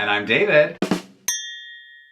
And I'm David.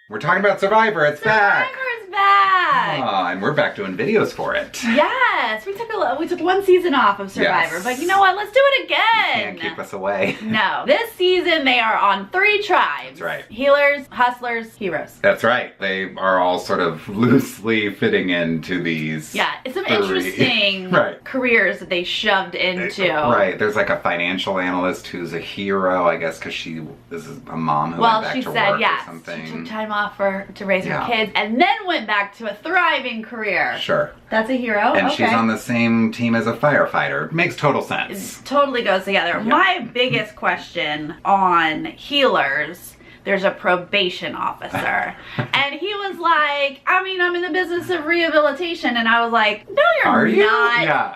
We're talking about Survivor. It's back. Survivor's back. Oh, and we're back doing videos for it. Yes, we took one season off of Survivor, Yes. but you know what? Let's do it again. You can't keep us away. No, this season they are on 3 tribes. That's right. Healers, hustlers, heroes. That's right. They are all sort of loosely fitting into these. Yeah, it's some 3. interesting Right. careers that they shoved into. Right. There's like a financial analyst who's a hero, I guess, because she is a mom who went back she to said work yes. or something. She took time off to raise Yeah. her kids, and then went back to a thriving career. Sure. That's a hero. And okay. she's on the same team as a firefighter. Makes total sense. It totally goes together. Yeah. My biggest question on healers, there's a probation officer. And he was like, I mean, I'm in the business of rehabilitation. And I was like, no, you're Are you? not. Yeah.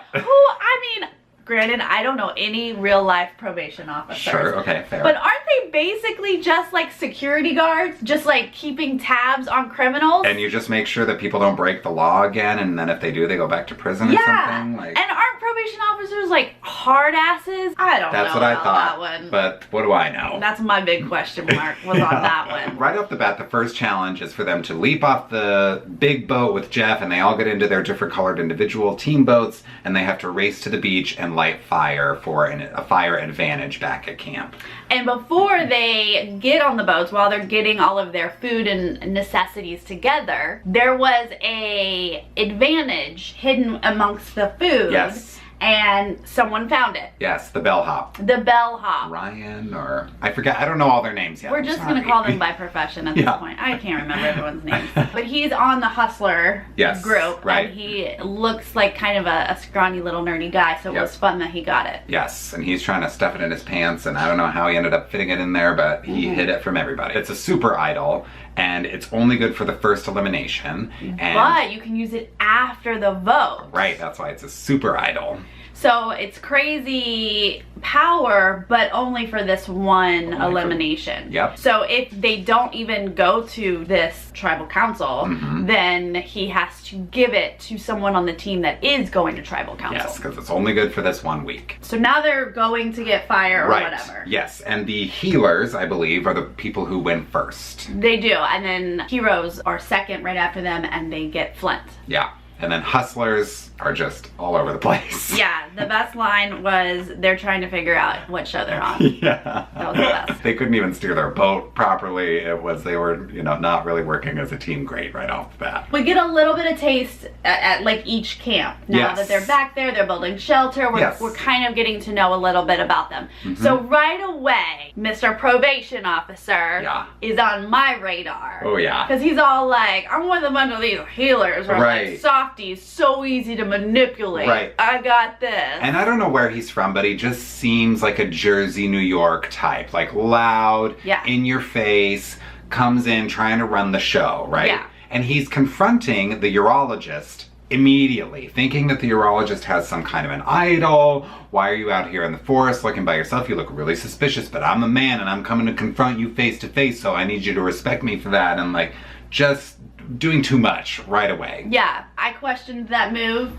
Granted, I don't know any real life probation officers. Sure, okay, fair. But aren't they basically just like security guards? Just like keeping tabs on criminals? And you just make sure that people don't break the law again, and then if they do, they go back to prison or something? Like, and aren't probation officers like hard asses? I don't know that's what I about thought, that one. but what do I know? That's my big question mark was on that one. Right off the bat, the first challenge is for them to leap off the big boat with Jeff, and they all get into their different colored individual team boats, and they have to race to the beach and light fire for a fire advantage back at camp. And before they get on the boats, while they're getting all of their food and necessities together, there was a advantage hidden amongst the food. Yes. And someone found it. Yes, the bellhop. The bellhop. Ryan, or I forget, I don't know all their names yet. We're just going to call them by profession at this point. I can't remember everyone's names. But he's on the Hustler group. Right. And he looks like kind of a scrawny little nerdy guy, so it was fun that he got it. Yes, and he's trying to stuff it in his pants, and I don't know how he ended up fitting it in there, but he hid it from everybody. It's a super idol, and it's only good for the first elimination. But you can use it after the vote. Right, that's why it's a super idol. So it's crazy power, but only for this one elimination. Yep. So if they don't even go to this tribal council, then he has to give it to someone on the team that is going to tribal council. Yes, because it's only good for this 1 week. So now they're going to get fire or whatever. Yes, and the healers, I believe, are the people who win first. They do, and then heroes are second right after them, and they get Flint. Yeah. And then hustlers are just all over the place. Yeah, the best line was they're trying to figure out what show they're on. Yeah. That was the best. They couldn't even steer their boat properly. They were, not really working as a team great right off the bat. We get a little bit of taste at like each camp. Now that they're back there, they're building shelter, we're kind of getting to know a little bit about them. So right away, Mr. Probation Officer is on my radar. Oh yeah. Because he's all like, I'm with a bunch of these healers, or like softies, so easy to manipulate. Right. I got this. And I don't know where he's from, but he just seems like a Jersey, New York type. Like loud, in your face, comes in trying to run the show, right? Yeah. And he's confronting the urologist immediately, thinking that the urologist has some kind of an idol. Why are you out here in the forest looking by yourself? You look really suspicious, but I'm a man and I'm coming to confront you face to face, so I need you to respect me for that. And like, just doing too much right away. Yeah, I questioned that move.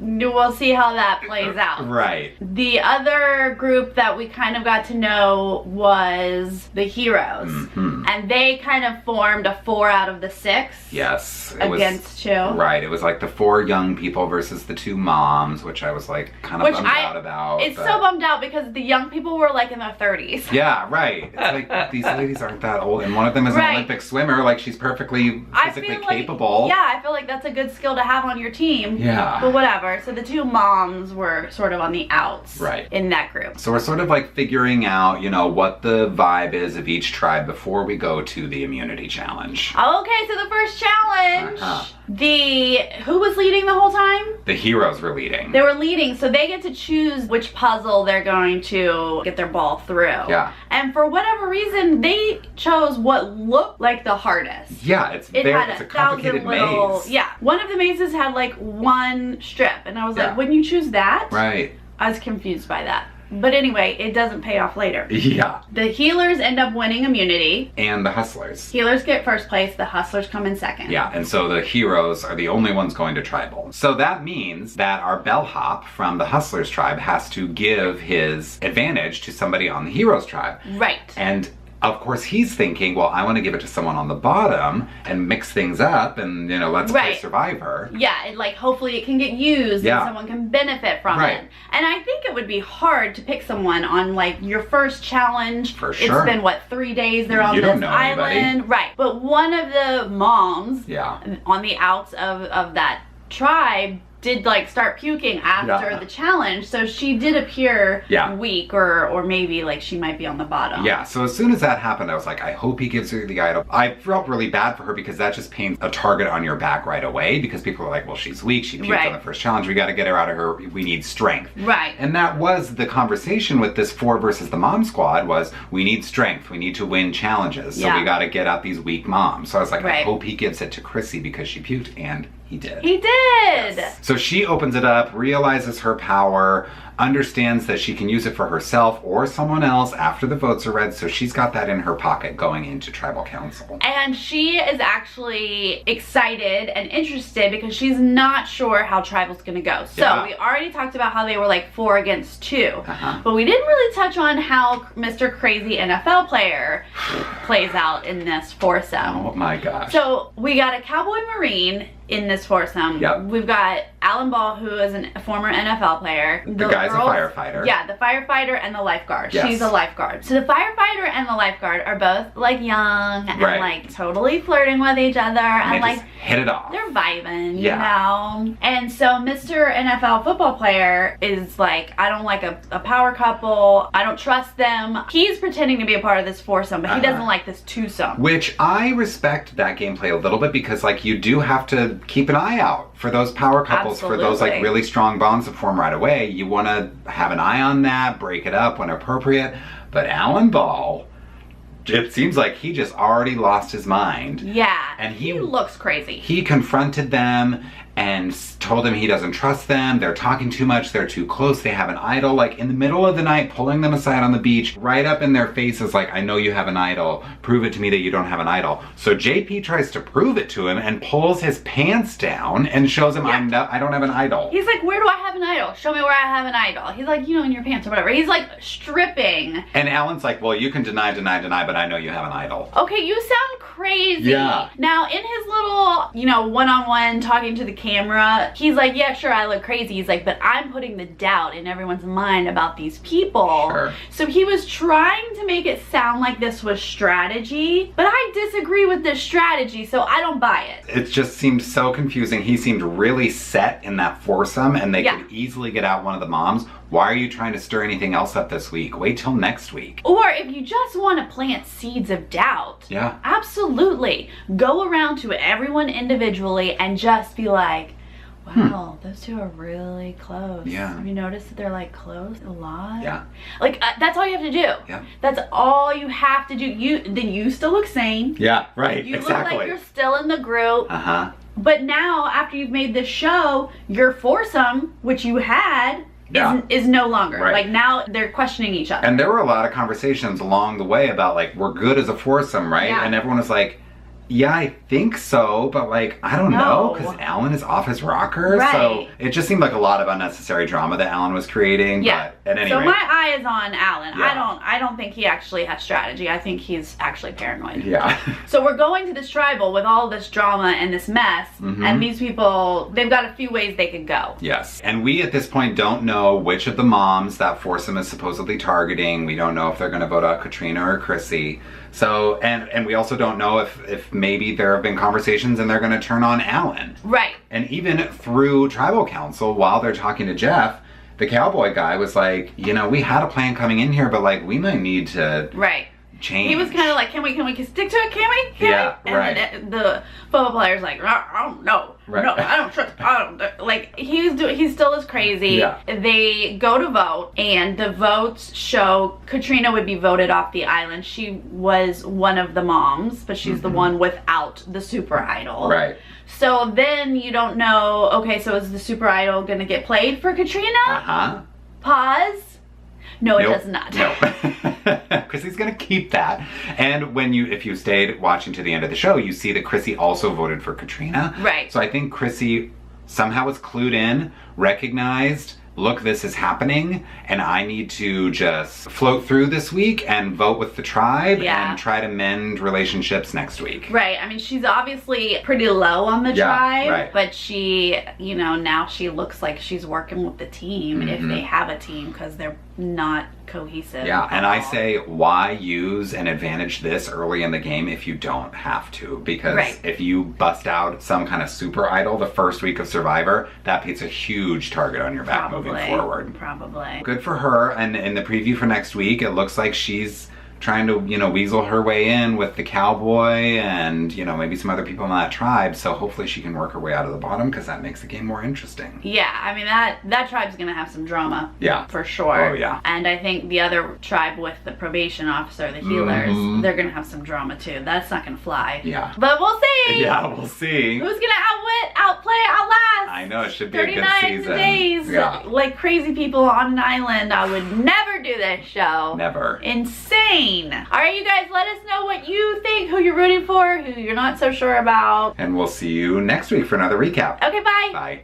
We'll see how that plays out. Right. The other group that we kind of got to know was the heroes. And they kind of formed a 4 out of the 6. Yes. Against 2. Right. It was like the 4 young people versus the 2 moms, which I was like kind of bummed out about. It's so bummed out because the young people were like in their 30s. Yeah, right. It's like these ladies aren't that old, and one of them is an Olympic swimmer. Like, she's perfectly physically capable. Yeah, I feel like that's a good skill to have on your team. Yeah. But whatever. So the 2 moms were sort of on the outs in that group. So we're sort of like figuring out, what the vibe is of each tribe before we go to the immunity challenge. Okay, so the first challenge, who was leading the whole time? The heroes were leading. They were leading, so they get to choose which puzzle they're going to get their ball through. Yeah. And for whatever reason, they chose what looked like the hardest. Yeah, it's a complicated maze. Yeah, one of the mazes had like 1 strip, and I was like, wouldn't you choose that? Right. I was confused by that. But anyway, it doesn't pay off later. Yeah. The healers end up winning immunity. And the hustlers. Healers get first place, the hustlers come in second. Yeah, and so the heroes are the only ones going to tribal. So that means that our bellhop from the hustlers tribe has to give his advantage to somebody on the heroes tribe. Right. And of course, he's thinking, well, I want to give it to someone on the bottom and mix things up and, let's play Survivor. Yeah, and like hopefully it can get used and someone can benefit from it. And I think it would be hard to pick someone on like your first challenge. For sure. It's been, what, 3 days they're on this island. Anybody. Right. But one of the moms on the outs of that tribe did like start puking after the challenge, so she did appear weak, or maybe like she might be on the bottom. Yeah, so as soon as that happened, I was like, I hope he gives her the idol. I felt really bad for her because that just paints a target on your back right away, because people are like, well, she's weak, she puked on the first challenge, we got to get her out of her, we need strength. Right. And that was the conversation with this 4 versus the mom squad, was we need strength, we need to win challenges, so we got to get out these weak moms. So I was like, I hope he gives it to Chrissy because she puked, and he did. He did! Yes. So she opens it up, realizes her power, understands that she can use it for herself or someone else after the votes are read, so she's got that in her pocket going into tribal council. And she is actually excited and interested because she's not sure how tribal's gonna go. So we already talked about how they were like 4 against 2, but we didn't really touch on how Mr. Crazy NFL player plays out in this foursome. Oh my gosh. So we got a Cowboy Marine in this foursome. We've got Alan Ball, who is a former NFL player. The guy's a firefighter. Yeah, the firefighter and the lifeguard. She's a lifeguard. So the firefighter and the lifeguard are both like young and like totally flirting with each other and like hit it off. They're vibing, you know? And so Mr. NFL football player is like, I don't like a power couple. I don't trust them. He's pretending to be a part of this foursome, but he doesn't like this twosome. Which I respect that gameplay a little bit, because like you do have to keep an eye out for those power couples, for those like really strong bonds that form right away. You want to have an eye on that, break it up when appropriate. But Alan Ball, it seems like he just already lost his mind. Yeah, and he looks crazy. He confronted them and told them he doesn't trust them. They're talking too much. They're too close. They have an idol. Like in the middle of the night, pulling them aside on the beach, right up in their faces like, I know you have an idol. Prove it to me that you don't have an idol. So JP tries to prove it to him and pulls his pants down and shows him, I don't have an idol. He's like, where do I have an idol? Show me where I have an idol. He's like, in your pants or whatever. He's like stripping. And Alan's like, well, you can deny, but I know you have an idol. Okay, you sound crazy. Yeah. Now, in his little, one-on-one talking to the camera, he's like, yeah, sure, I look crazy. He's like, but I'm putting the doubt in everyone's mind about these people. Sure. So he was trying to make it sound like this was strategy, but I disagree with this strategy, so I don't buy it. It just seemed so confusing. He seemed really set in that foursome, and they could easily get out one of the moms. Why are you trying to stir anything else up this week? Wait till next week. Or if you just want to plant seeds of doubt, absolutely. Go around to everyone individually and just be like, wow, those two are really close. Yeah. Have you noticed that they're like close a lot? Yeah. Like that's all you have to do. Yeah. That's all you have to do. You still look sane. Yeah, right. You look like you're still in the group. But now, after you've made this show, your foursome, which you had, is no longer. Like now they're questioning each other. And there were a lot of conversations along the way about like, we're good as a foursome, right? And everyone was like, yeah, I think so, but like, I don't know, because Alan is off his rocker. So it just seemed like a lot of unnecessary drama that Alan was creating. Yeah. But at any rate, rate, my eye is on Alan. I don't think he actually has strategy. I think he's actually paranoid. Yeah. So we're going to this tribal with all this drama and this mess, and these people, they've got a few ways they could go. Yes. And we at this point don't know which of the moms that foursome is supposedly targeting. We don't know if they're going to vote out Katrina or Chrissy. So, and we also don't know if maybe there have been conversations and they're going to turn on Alan. Right. And even through tribal council, while they're talking to Jeff, the cowboy guy was like, we had a plan coming in here, but like, we might need to change. He was kind of like, can we stick to it? Can we? And the football player's like, I don't know. No, I don't trust. Like he still is crazy. They go to vote, and the votes show Katrina would be voted off the island. She was one of the moms, but she's the one without the super idol. Right. So then you don't know. Okay, so is the super idol gonna get played for Katrina? Pause. No, it does not. No. Chrissy's gonna keep that. And if you stayed watching to the end of the show, you see that Chrissy also voted for Katrina. Right. So I think Chrissy somehow was clued in, recognized, look, this is happening, and I need to just float through this week and vote with the tribe and try to mend relationships next week. Right. I mean, she's obviously pretty low on the tribe, but she, you know, now she looks like she's working with the team if they have a team, because they're not cohesive. Yeah, and I say, why use and advantage this early in the game if you don't have to? Because if you bust out some kind of super idol the first week of Survivor, that puts a huge target on your back moving forward. Probably. Good for her, and in the preview for next week, it looks like she's trying to, you know, weasel her way in with the cowboy and, you know, maybe some other people in that tribe. So hopefully she can work her way out of the bottom, because that makes the game more interesting. Yeah, I mean, that tribe's gonna have some drama. Yeah. For sure. Oh, yeah. And I think the other tribe with the probation officer, the healers, they're gonna have some drama too. That's not gonna fly. Yeah. But we'll see. Yeah, we'll see. Who's gonna outplay, outlast? I know, it should be a good 39 season. days. Yeah. Like crazy people on an island. I would never do this show. Never. Insane. All right, you guys, let us know what you think, who you're rooting for, who you're not so sure about. And we'll see you next week for another recap. Okay, bye. Bye.